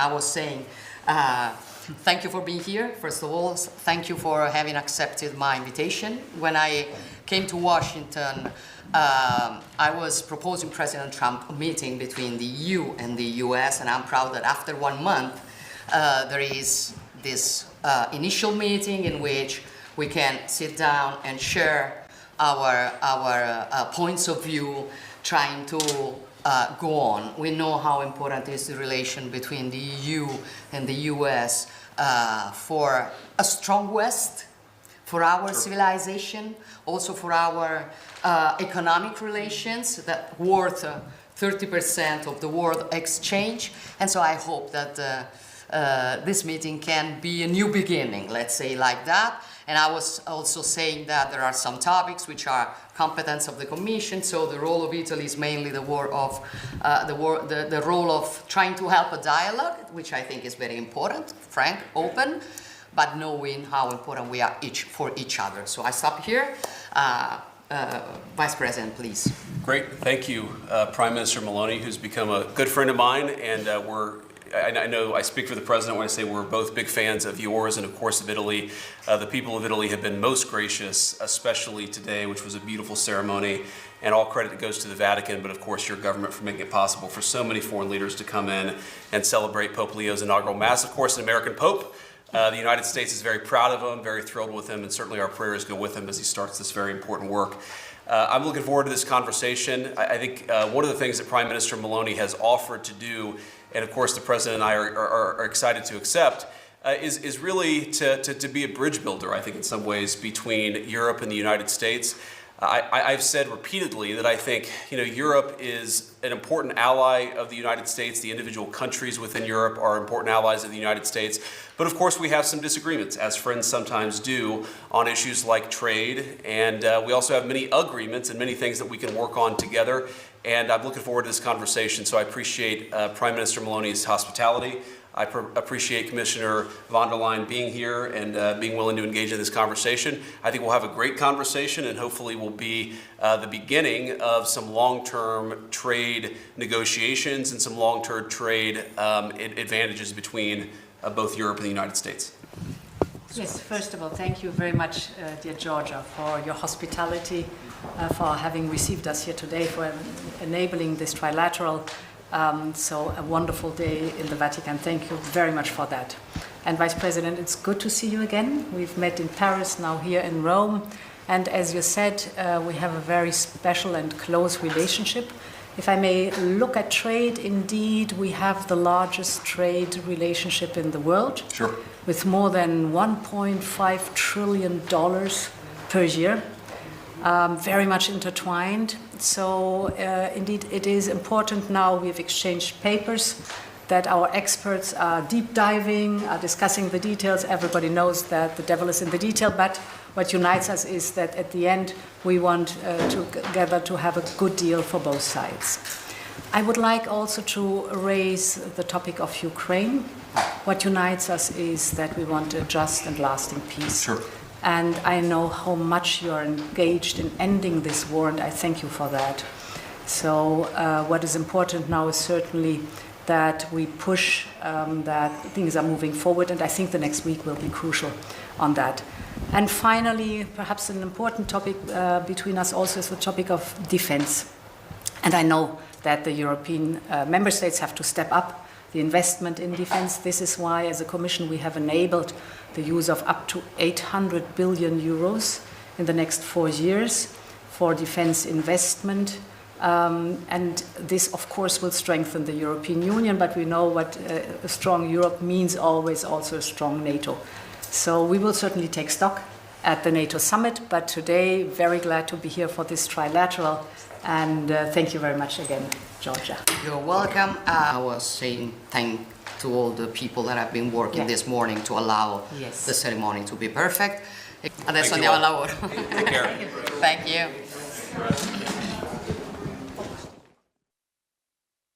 I was saying, thank you for being here. First of all, thank you for having accepted my invitation. When I came to Washington, I was proposing President Trump a meeting between the EU and the US, and I'm proud that after 1 month, there is this initial meeting in which we can sit down and share our points of view, trying to go on. We know how important is the relation between the EU and the US for a strong West, for our civilization, also for our economic relations that worth 30% of the world exchange. And so I hope that this meeting can be a new beginning, let's say like that. And I was also saying that there are some topics which are competence of the Commission. So the role of Italy is mainly the role of trying to help a dialogue, which I think is very important, frank, open, but knowing how important we are for each other. So I stop here. Vice President, please. Great, thank you, Prime Minister Meloni, who's become a good friend of mine, and I know I speak for the President when I say we're both big fans of yours and, of course, of Italy. The people of Italy have been most gracious, especially today, which was a beautiful ceremony, and all credit goes to the Vatican, but, of course, your government for making it possible for so many foreign leaders to come in and celebrate Pope Leo's inaugural Mass. Of course, an American Pope. The United States is very proud of him, very thrilled with him, and certainly our prayers go with him as he starts this very important work. I'm looking forward to this conversation. I think one of the things that Prime Minister Meloni has offered to do, and of course the President and I are excited to accept, is really to be a bridge builder, I think, in some ways, between Europe and the United States. I've said repeatedly that I think Europe is an important ally of the United States. The individual countries within Europe are important allies of the United States. But of course we have some disagreements, as friends sometimes do, on issues like trade. And we also have many agreements and many things that we can work on together. And I'm looking forward to this conversation. So I appreciate Prime Minister Meloni's hospitality. I appreciate Commissioner von der Leyen being here and being willing to engage in this conversation. I think we'll have a great conversation and hopefully will be the beginning of some long-term trade negotiations and some long-term trade advantages between both Europe and the United States. Yes, first of all, thank you very much, dear Georgia, for your hospitality, for having received us here today, for enabling this trilateral. So a wonderful day in the Vatican. Thank you very much for that. And Vice President, it's good to see you again. We've met in Paris, now here in Rome. And as you said, we have a very special and close relationship. If I may look at trade, indeed, we have the largest trade relationship in the world. Sure. With more than $1.5 trillion per year. Very much intertwined. So indeed it is important now. We've exchanged papers that our experts are deep diving, are discussing the details. Everybody knows that the devil is in the detail, but what unites us is that at the end we want together to have a good deal for both sides. I would like also to raise the topic of Ukraine. What unites us is that we want a just and lasting peace. Sure. And I know how much you are engaged in ending this war, and I thank you for that. So what is important now is certainly that we push that things are moving forward, and I think the next week will be crucial on that. And finally, perhaps an important topic between us also is the topic of defense. And I know that the European member states have to step up the investment in defense. This is why, as a Commission, we have enabled the use of up to 800 billion euros in the next 4 years for defense investment. And this, of course, will strengthen the European Union, but we know what a strong Europe means always also a strong NATO. So we will certainly take stock at the NATO summit, but today, very glad to be here for this trilateral. And thank you very much again, Georgia. You're welcome. I was saying thank to all the people that have been working this morning to allow the ceremony to be perfect. Adesso andiamo al lavoro. Take care. Thank you.